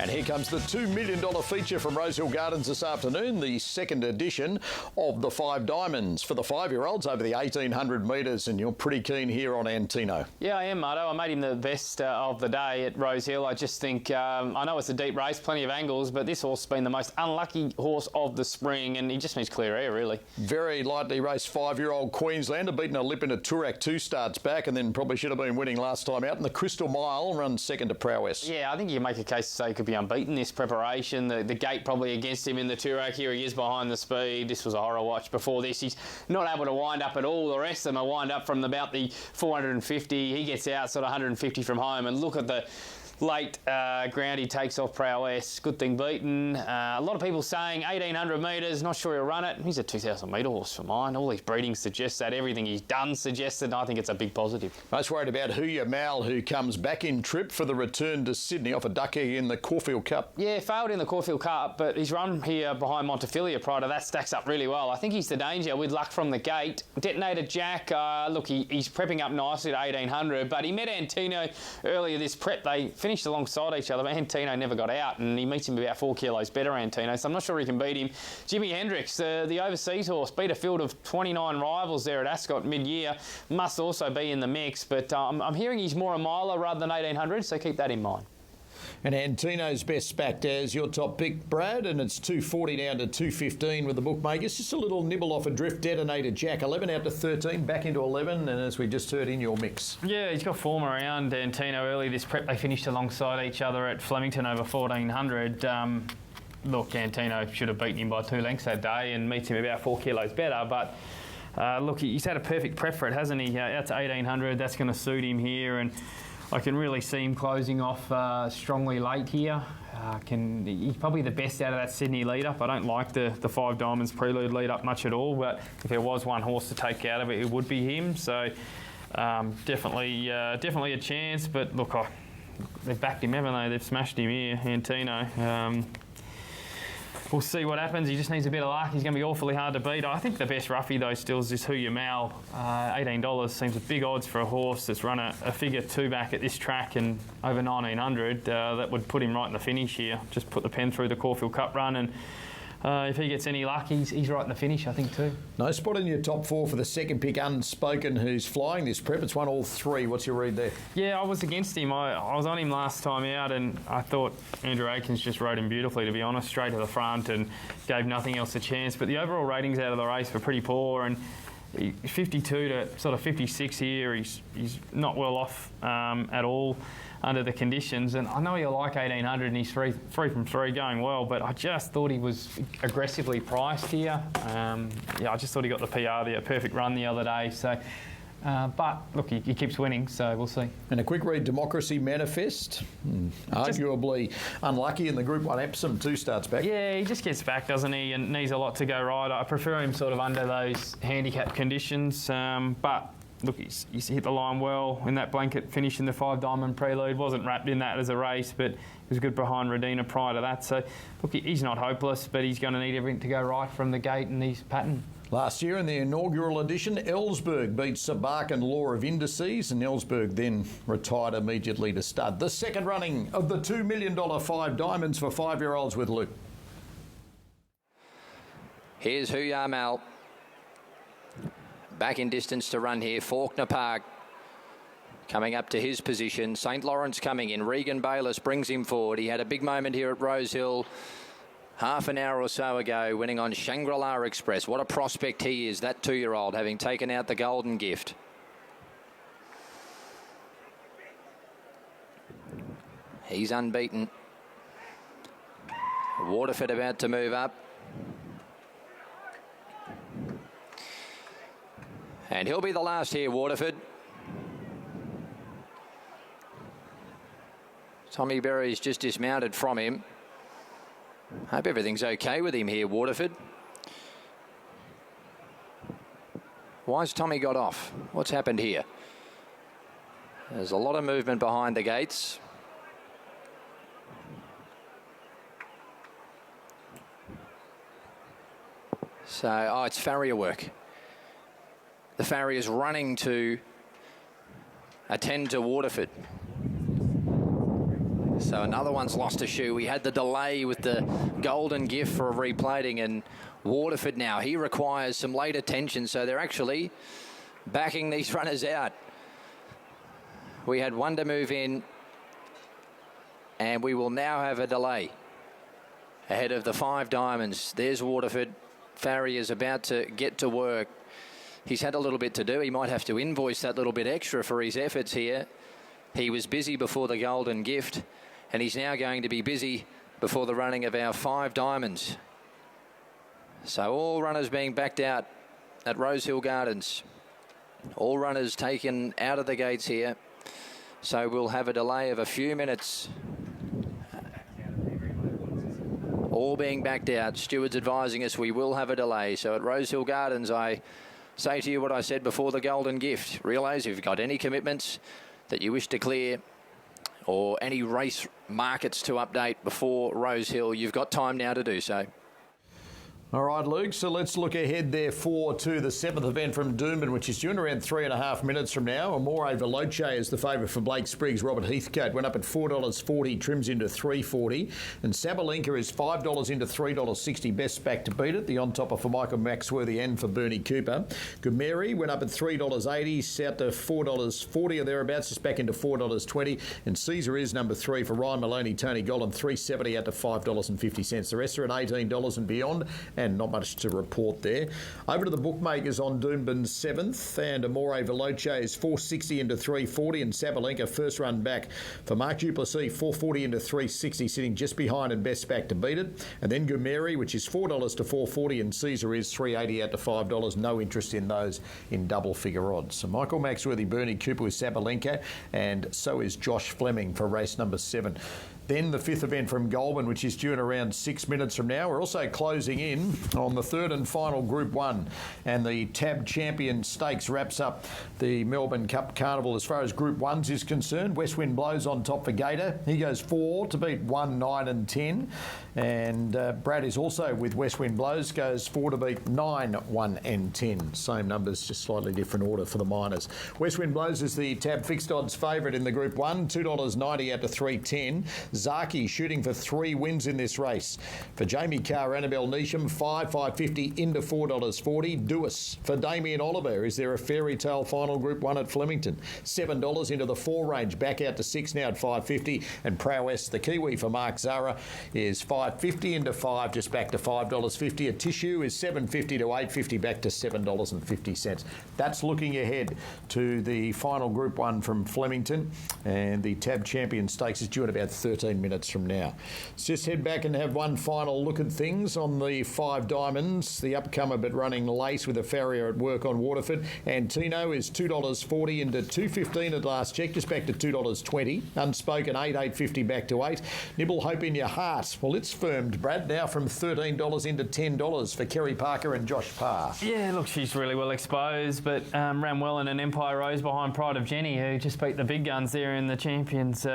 And here comes the $2 million feature from Rosehill Gardens this afternoon, the second edition of the Five Diamonds for the 5-year-olds over the 1,800 metres, and you're pretty keen here on Antino. Yeah, I am, Marto. I made him the best of the day at Rosehill. I just think, I know it's a deep race, plenty of angles, but this horse has been the most unlucky horse of the spring, and he just needs clear air, really. Very lightly raced 5-year-old Queenslander, beaten a lip in a Toorak 2 starts back, and then probably should have been winning last time out. And the Crystal Mile runs second to Prowess. Yeah, I think you can make a case to say he could be unbeaten this preparation. The gate probably against him in the Toorak. Here he is behind the speed. This was a horror watch before this. He's not able to wind up at all. The rest of them are wind up from about the 450. He gets out sort of 150 from home. And look at the late ground he takes off Prowess. Good thing beaten. A lot of people saying 1,800 metres, not sure he'll run it. He's a 2,000 metre horse for mine. All his breeding suggests that. Everything he's done suggests it. I think it's a big positive. Most worried about Huya Mal, who comes back in trip for the return to Sydney off a duck egg in the Caulfield Cup. Yeah, failed in the Caulfield Cup, but his run here behind Montefilia prior to that stacks up really well. I think he's the danger with luck from the gate. Detonator Jack, look, he's prepping up nicely at 1,800, but he met Antino earlier this prep. They finished alongside each other, but Antino never got out, and he meets him about 4 kilos better, Antino, so I'm not sure he can beat him. Jimmy Hendricks, the overseas horse, beat a field of 29 rivals there at Ascot mid-year, must also be in the mix, but I'm hearing he's more a miler rather than 1,800, so keep that in mind. And Antino's best backed as your top pick, Brad, and it's 240 down to 215 with the bookmakers. Just a little nibble off a drift. Detonator Jack, 11 out to 13, back into 11, and as we just heard in your mix. Yeah, he's got form around Antino early this prep. They finished alongside each other at Flemington over 1,400. Look, Antino should have beaten him by 2 lengths that day and meets him about 4 kilos better, but look, he's had a perfect prep for it, hasn't he? Out to 1,800, that's going to suit him here, and I can really see him closing off strongly late here. He's probably the best out of that Sydney lead-up. I don't like the Five Diamonds prelude lead-up much at all, but if there was one horse to take out of it, it would be him. So definitely a chance. But look, they've backed him, haven't they? They've smashed him here, Antino. We'll see what happens. He just needs a bit of luck. He's going to be awfully hard to beat. I think the best roughie, though, still is this Huya Mal. $18 seems a big odds for a horse that's run a figure 2 back at this track and over 1,900. That would put him right in the finish here. Just put the pen through the Caulfield Cup run, and if he gets any luck, he's right in the finish, I think, too. No spot in your top 4 for the second pick, Unspoken, who's flying this prep. It's won all 3. What's your read there? Yeah, I was against him. I was on him last time out, and I thought Andrew Aikens just rode him beautifully, to be honest, straight to the front and gave nothing else a chance. But the overall ratings out of the race were pretty poor, and 52 to sort of 56 here. He's not well off at all under the conditions, and I know you like 1,800 and he's free from 3 going well, but I just thought he was aggressively priced here. Yeah, I just thought he got the PR there, a perfect run the other day. So, but look, he keeps winning, so we'll see. And a quick read, Democracy Manifest, arguably unlucky in the Group 1 Epsom 2 starts back. Yeah, he just gets back, doesn't he, and needs a lot to go right. I prefer him sort of under those handicap conditions, but look, he's hit the line well in that blanket finish in the 5 Diamond prelude. Wasn't wrapped in that as a race, but he was good behind Radina prior to that. So, look, he's not hopeless, but he's going to need everything to go right from the gate in his pattern. Last year in the inaugural edition, Ellsberg beat Sabark and Law of Indices, and Ellsberg then retired immediately to stud. The second running of the $2 million 5 Diamonds for 5-year-olds with Luke. Here's Huya Mal. Back in distance to run here, Faulkner Park coming up to his position. St. Lawrence coming in. Regan Bayliss brings him forward. He had a big moment here at Rosehill half an hour or so ago, winning on Shangri-La Express. What a prospect he is, that 2-year-old, having taken out the Golden Gift. He's unbeaten. Waterford about to move up. And he'll be the last here, Waterford. Tommy Berry's just dismounted from him. Hope everything's okay with him here, Waterford. Why's Tommy got off? What's happened here? There's a lot of movement behind the gates. So, it's farrier work. The farrier's running to attend to Waterford. So another one's lost a shoe. We had the delay with the golden gift for replating, and Waterford now, he requires some late attention, so they're actually backing these runners out. We had one to move in, and we will now have a delay ahead of the 5 Diamonds. There's Waterford. Farrier is about to get to work. He's had a little bit to do. He might have to invoice that little bit extra for his efforts here. He was busy before the golden gift, and he's now going to be busy before the running of our 5 Diamonds. So all runners being backed out at Rosehill Gardens. All runners taken out of the gates here. So we'll have a delay of a few minutes. All being backed out. Stewards advising us we will have a delay. So at Rosehill Gardens, I say to you what I said before the golden gift. Realise if you've got any commitments that you wish to clear or any race markets to update before Rosehill, you've got time now to do so. All right, Luke, so let's look ahead therefore to the 7th event from Doomben, which is due in around 3.5 minutes from now. Amore Veloce is the favourite for Blake Spriggs. Robert Heathcote went up at $4.40, trims into $3.40. And Sabalenka is $5 into $3.60, best back to beat it. The on-topper for Michael Maxworthy and for Bernie Cooper. Goodmary went up at $3.80, out to $4.40 or thereabouts, just back into $4.20. And Caesar is number 3 for Ryan Maloney, Tony Gollan, $3.70 out to $5.50. The rest are at $18 and beyond. And not much to report there. Over to the bookmakers on Doomben's 7th, and Amore Veloce is $4.60 into $3.40, and Sabalenka first run back for Mark Duplessis, $4.40 into $3.60, sitting just behind and best back to beat it. And then Goomeri, which is $4 to $4.40, and Caesar is $3.80 out to $5. No interest in those in double figure odds. So Michael Maxworthy, Bernie Cooper with Sabalenka, and so is Josh Fleming for race number 7. Then the 5th event from Goulburn, which is due in around 6 minutes from now. We're also closing in on the 3rd and final Group 1. And the Tab Champion Stakes wraps up the Melbourne Cup Carnival as far as Group 1s is concerned. West Wind Blows on top for Gator. He goes 4 to beat 1, 9 and 10. And Brad is also with West Wind Blows, goes 4 to beat 9, 1 and 10. Same numbers, just slightly different order for the minors. West Wind Blows is the Tab Fixed Odds favourite in the Group 1, $2.90 out to $3.10. Zaki shooting for 3 wins in this race. For Jamie Carr, Annabelle Neesham, $5.50 into $4.40. Dewis for Damien Oliver. Is there a fairy tale final Group 1 at Flemington? $7 into the 4 range, back out to 6 now at $5.50. And Prowess, the Kiwi for Mark Zara, is $5.50 into 5, just back to $5.50. A Tissue is $7.50 to $8.50, back to $7.50. That's looking ahead to the final Group 1 from Flemington, and the Tab Champion Stakes is due in about 13 minutes from now. Let's just head back and have one final look at things on the 5 Diamonds. The upcomer but running late with a farrier at work on Waterford. Antino is $2.40 into $2.15 at last check, just back to $2.20. Unspoken $8.50 back to $8. Nibble Hope in Your Heart. Well, it's firmed, Brad, now from $13 into $10 for Kerry Parker and Josh Parr. Yeah, look, she's really well exposed, but ran well in an Empire Rose behind Pride of Jenny, who just beat the big guns there in the Champions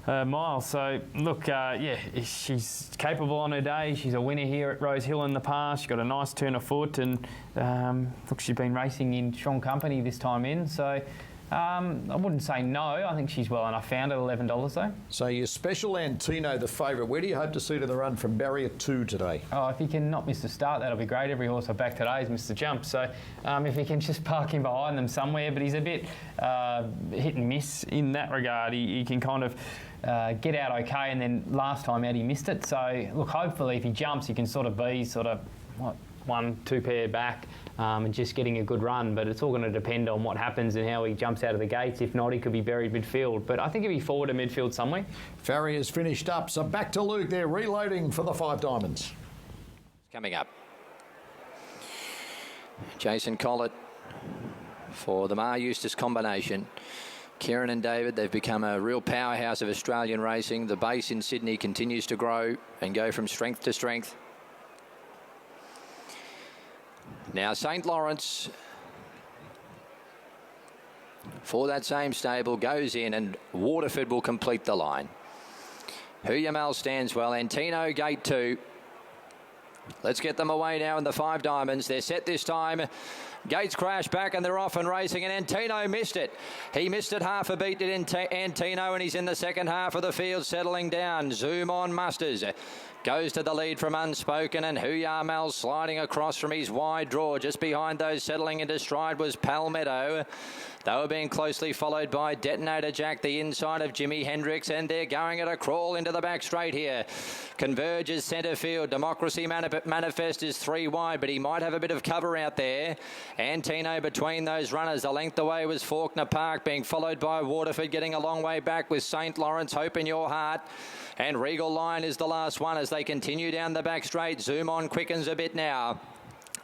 mile. So look, yeah, she's capable on her day. She's a winner here at Rosehill in the past. She's got a nice turn of foot, and look, she's been racing in strong company this time in. So I wouldn't say no. I think she's well enough found at $11 though. So your special Antino, the favourite. Where do you hope to see to the run from barrier 2 today? Oh, if he can not miss the start, that'll be great. Every horse I back today has missed the jump. So if he can just park him behind them somewhere, but he's a bit hit and miss in that regard. He can kind of get out okay, and then last time out he missed it. So look, hopefully if he jumps, he can sort of be what, 1-2 pair back and just getting a good run. But it's all going to depend on what happens and how he jumps out of the gates. If not, he could be buried midfield. But I think he'll be forward to midfield somewhere. Farrier's finished up, so back to Luke. They're reloading for the 5 Diamonds. Coming up, Jason Collett for the Mar Eustace combination. Kieran and David, they've become a real powerhouse of Australian racing. The base in Sydney continues to grow and go from strength to strength. Now St. Lawrence, for that same stable, goes in, and Waterford will complete the line. Huyamal stands well. Antino, gate 2. Let's get them away now in the 5 Diamonds. They're set this time. Gates crashed back and they're off and racing, and Antino missed it. He missed it half a beat, did Antino, and he's in the second half of the field, settling down. Zoom On musters. Goes to the lead from Unspoken, and Huya Mal sliding across from his wide draw. Just behind those settling into stride was Palmetto. They were being closely followed by Detonator Jack, the inside of Jimi Hendrix, and they're going at a crawl into the back straight here. Converge is centre field. Democracy Manifest is 3 wide, but he might have a bit of cover out there. Antino between those runners. A length away was Faulkner Park, being followed by Waterford, getting a long way back with St. Lawrence, Hope in Your Heart. And Regal Lion is the last one as they continue down the back straight. Zoom On quickens a bit now.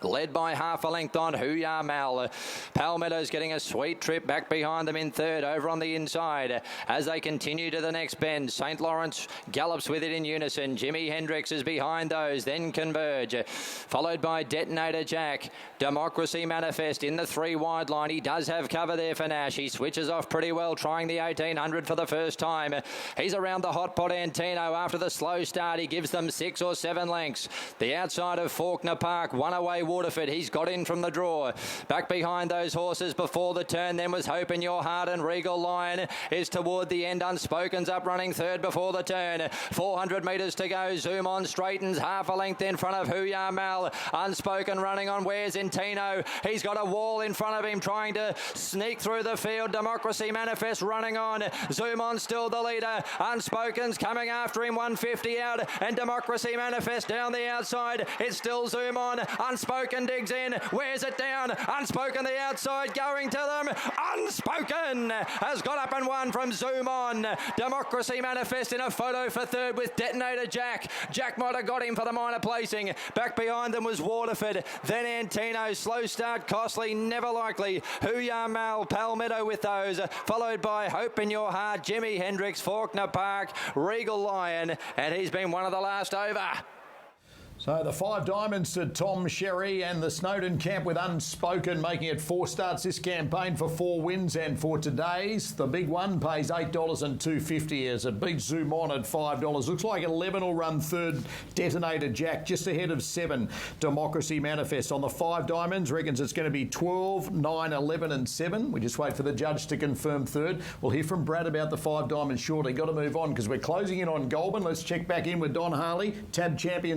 Led by half a length on Huya Mal. Palmetto's getting a sweet trip back behind them in third, over on the inside. As they continue to the next bend, St. Lawrence gallops with it in unison. Jimi Hendrix is behind those, then Converge. Followed by Detonator Jack. Democracy Manifest in the 3 wide line. He does have cover there for Nash. He switches off pretty well, trying the 1800 for the first time. He's around the hot pot Antino after the slow start. He gives them 6 or 7 lengths. The outside of Faulkner Park, one away Waterford. He's got in from the draw. Back behind those horses before the turn then was Hope in Your Heart, and Regal Lion is toward the end. Unspoken's up running third before the turn. 400 metres to go. Zoom On straightens half a length in front of Huya Mal. Unspoken running on. Where's Intino? He's got a wall in front of him trying to sneak through the field. Democracy Manifest running on. Zoom On still the leader. Unspoken's coming after him, 150 out, and Democracy Manifest down the outside. It's still Zoom On. Unspoken digs in, wears it down. Unspoken the outside, going to them. Unspoken has got up and won from Zoom On. Democracy Manifest in a photo for third with Detonator Jack. Jack might have got him for the minor placing. Back behind them was Waterford. Then Antino, slow start, costly, never likely. Huya Mal, Palmetto with those. Followed by Hope in Your Heart, Jimi Hendrix, Faulkner Park, Regal Lion, and he's been one of the last over. So the 5 diamonds to Tom Sherry and the Snowden camp with Unspoken, making it 4 starts this campaign for 4 wins. And for today's, the big one pays $8 and $2.50 as it beats Zoom On at $5. Looks like 11 will run third. Detonator Jack just ahead of 7. Democracy Manifest on the 5 diamonds. Reckons it's going to be 12, 9, 11 and 7. We just wait for the judge to confirm third. We'll hear from Brad about the 5 diamonds shortly. Got to move on because we're closing in on Goulburn. Let's check back in with Don Harley, tab champion